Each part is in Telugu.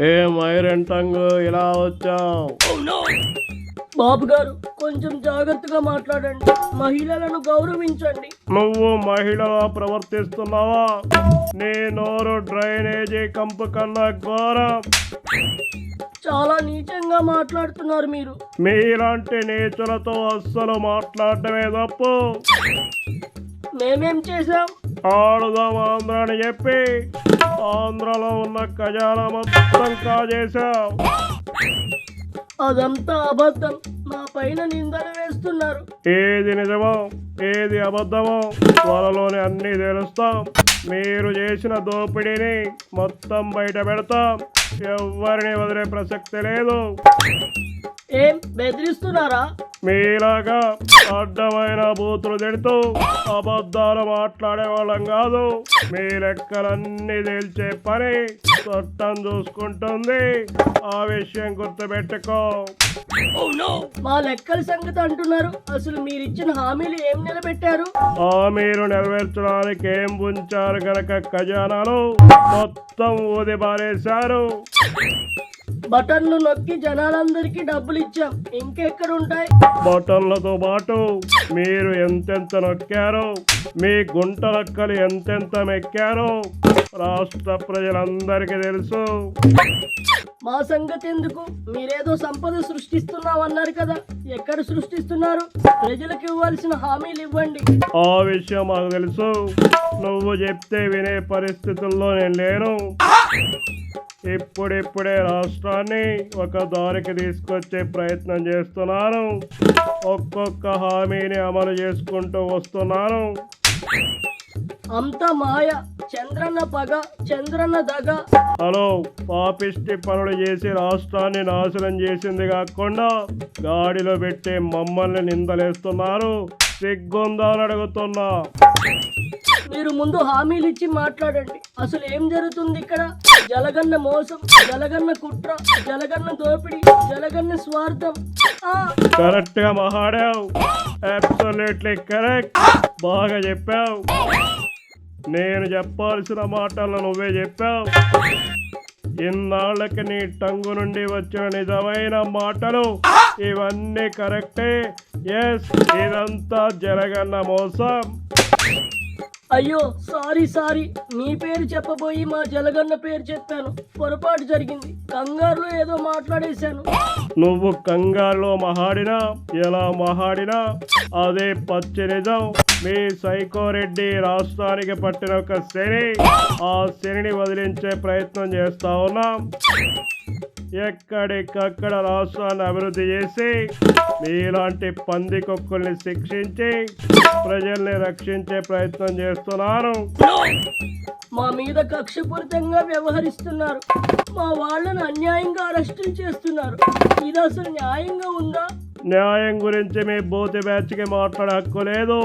ఏం ఐరన్ టంగ్ ఇలా వచ్చావు? బాబు గారు కొంచెం జాగ్రత్తగా మాట్లాడండి, మహిళలను గౌరవించండి. నువ్వు మహిళలా ప్రవర్తిస్తున్నావా? నీ నోరు డ్రైనేజీ కంపు కన్నా ఘోరం. చాలా నీచంగా మాట్లాడుతున్నారు మీరు. మీలాంటి నీచులతో అస్సలు మాట్లాడటమే తప్పు. మేమేం చేశాం? ఆడుదాం ఆంధ్ర అని చెప్పి ఆంధ్రలో ఉన్న ఖజానా మొత్తం కాజేశావు. అదంతా అబద్ధం, మా పైన నిందలు వేస్తున్నారు. ఏది నిజమో ఏది అబద్ధమో త్వరలోనే అన్నీ తెలుస్తాం. మీరు చేసిన దోపిడీని మొత్తం బయట పెడతాం. ఎవరిని వదిలే ప్రసక్తి లేదు. ఏం బెదిరిస్తున్నారా? మీలాగా అడ్డమైన బూతులు తిడుతూ అబద్ధాలు మాట్లాడే వాళ్ళం కాదు. మీ లెక్కలన్నీ తేల్చే పని చట్టం చూసుకుంటుంది. ఆ విషయం గుర్తుపెట్టుకో. మా లెక్కల సంగతి అంటున్నారు, అసలు మీరిచ్చిన హామీలు ఏం నిలబెట్టారు? హామీలు నెరవేర్చడానికి ఏం ఉంచారు గనక ఖజానాలు మొత్తం ఊది బారేశారు. బటన్లు నొక్కి జనాలందరికీ డబ్బులు ఇచ్చాం, ఇంకెక్కడ ఉంటాయి? బటన్లతో పాటు మీరు ఎంతెంత నొక్కారో, మీ గుంటలక్కలు ఎంతెంత మెక్కారో రాష్ట్ర ప్రజలందరికీ తెలుసు. మా సంగతి ఎందుకు? మీరేదో సంపద సృష్టిస్తున్నామన్నారు కదా, ఎక్కడ సృష్టిస్తున్నారు? ప్రజలకు ఇవ్వాల్సిన హామీలు ఇవ్వండి. ఆ విషయం మాకు తెలుసు. నువ్వు చెప్తే వినే పరిస్థితుల్లో నేను లేను. ఇప్పుడిప్పుడే రాష్ట్రాన్ని ఒక దారికి తీసుకొచ్చే ప్రయత్నం చేస్తున్నాను. ఒక్కొక్క హామీని అమలు చేసుకుంటూ వస్తున్నాను. అంత మాయ, చంద్రన్న పగ, చంద్రన్న దగ. హలో, పాపిష్టి పనులు చేసి రాష్ట్రాన్ని నాశనం చేసింది కాకుండా గాడిలో పెట్టి మమ్మల్ని నిందలేస్తున్నారు. సిగ్గుందా అని అడుగుతున్నా. మీరు ముందు హామీలు ఇచ్చి మాట్లాడండి. అసలు ఏం జరుగుతుంది ఇక్కడ? జలగన్న మోసం, జలగన్న కుట్ర, జలగన్న దోపిడీ, జలగన్న స్వార్థం. కరెక్ట్ గా మాట్లాడావు. Absolutely correct. బాగా చెప్పావు. నేను చెప్పాల్సిన మాటలను నువ్వే చెప్పావు. ఇన్నాళ్ళకి నీ టంగు నుండి వచ్చిన నిజమైన మాటలు ఇవన్నీ కరెక్టే. ఎస్, ఇదంతా జరగన్న మోసం. అయ్యో సారీ, మీ పేరు చెప్పబోయి మా జలగన్న పేరు చెప్పాను. పొరపాటు జరిగింది, కంగారులో ఏదో మాట్లాడేశాను. నువ్వు కంగారులో మహాడినా ఎలా మహాడినా అదే పచ్చి నిజం. మీ సైకోరెడ్డి రాష్ట్రానికి పట్టిన ఒక శని. ఆ శనిని వదిలించే ప్రయత్నం చేస్తా ఉన్నాం. ఎక్కడికక్కడ రాష్ట్రాన్ని అభివృద్ధి చేసి మీలాంటి పందికొక్కుల్ని శిక్షించి ప్రజల్ని రక్షించే ప్రయత్నం చేస్తున్నాను. మా మీద కక్షపూరితంగా వ్యవహరిస్తున్నారు. మా వాళ్ళను అన్యాయంగా అరెస్టులు చేస్తున్నారు. ఇది అసలు న్యాయంగా ఉందా? న్యాయం గురించి మీ బూతి బ్యాచ్కి మాట్లాడే హక్కు లేదు.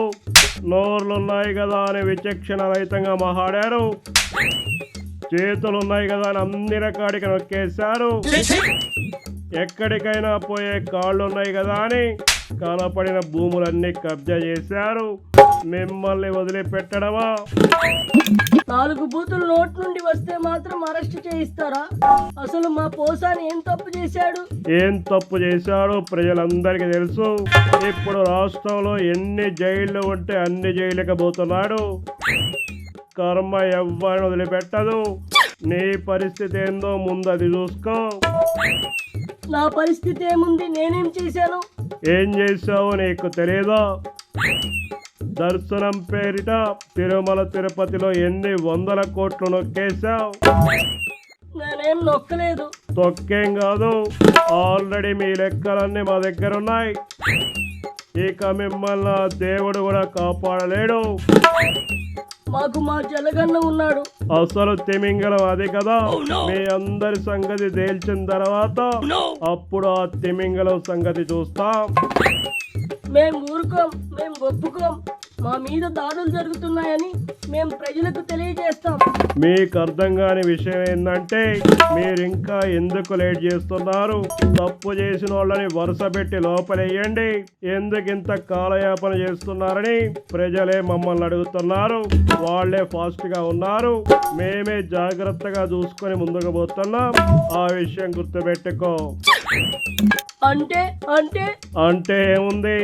నోర్లున్నాయి కదా అని విచక్షణ రహితంగా మాట్లాడారు. చేతులున్నాయి కదా అని అన్ని రకాడికి నొక్కేశారు. ఎక్కడికైనా పోయే కాళ్ళున్నాయి కదా అని కనపడిన భూములన్నీ కబ్జా చేశారు. మిమ్మల్ని వదిలిపెట్టడమా? 4 బూతులు నోట్ నుండి వస్తే మాత్రం అరెస్ట్ చేయిస్తారా? అసలు మా పోసాని ఏం తప్పు చేశాడు? ఏం తప్పు చేశాడో ప్రజలందరికీ తెలుసు. ఇప్పుడు రాష్ట్రంలో ఎన్ని జైళ్లు ఉంటే అన్ని జైలుకి పోతున్నాడు. కర్మ ఎవ్వరిని వదిలిపెట్టదు. నీ పరిస్థితి ఏందో ముందు అది చూసుకో. నా పరిస్థితి ఏముంది? నేనేం చేశాను? ఏం చేశావో నీకు తెలియదా? దర్శనం పేరిట తిరుమల తిరుపతిలో ఎన్ని 100 కోట్లు నొక్కేశావు. నేనేం నొక్కలేదు. తొక్కేం కాదు, ఆల్రెడీ మీ లెక్కలన్నీ మా దగ్గర ఉన్నాయి. ఇక మిమ్మల్ని ఆ దేవుడు కూడా కాపాడలేడు. మాకు మా జలగన్న ఉన్నాడు. అసలు తిమింగలం అది కదా. మీ అందరి సంగతి తేల్చిన తర్వాత అప్పుడు ఆ తిమింగలం సంగతి చూస్తాం. మేం ఊరుకోం, మేం ఒప్పుకోం. మా మీద దాడులు జరుగుతున్నాయని మేము ప్రజలకు తెలియజేస్తాం. మీకు అర్థం కాని విషయం ఏంటంటే మీరు ఇంకా ఎందుకు లేట్ చేస్తున్నారు? తప్పు చేసిన వాళ్ళని వరుస పెట్టి లోపలేయండి. ఎందుకు ఇంత కాలయాపన చేస్తున్నారని ప్రజలే మమ్మల్ని అడుగుతున్నారు. వాళ్ళే ఫాస్ట్ గా ఉన్నారు, మేమే జాగ్రత్తగా చూసుకొని ముందుకు పోతున్నాం. ఆ విషయం గుర్తుపెట్టుకో. అంటే అంటే అంటే ఏముంది,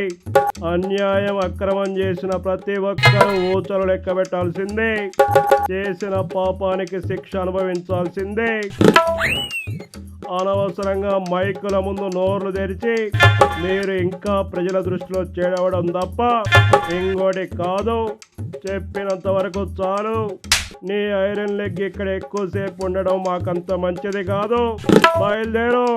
అన్యాయం అక్రమం చేసిన ప్రతి ఒక్కరూ ఊచలు లెక్క పెట్టాల్సిందే, చేసిన పాపానికి శిక్ష అనుభవించాల్సిందే. అనవసరంగా మైకుల ముందు నోర్లు తెరిచి మీరు ఇంకా ప్రజల దృష్టిలో చేరవడం తప్ప ఇంకోటి కాదు. చెప్పినంత వరకు చాలు. నీ ఐరన్ లెగ్ ఇక్కడ ఎక్కువసేపు ఉండడం మాకంత మంచిది కాదు. బయలుదేరు.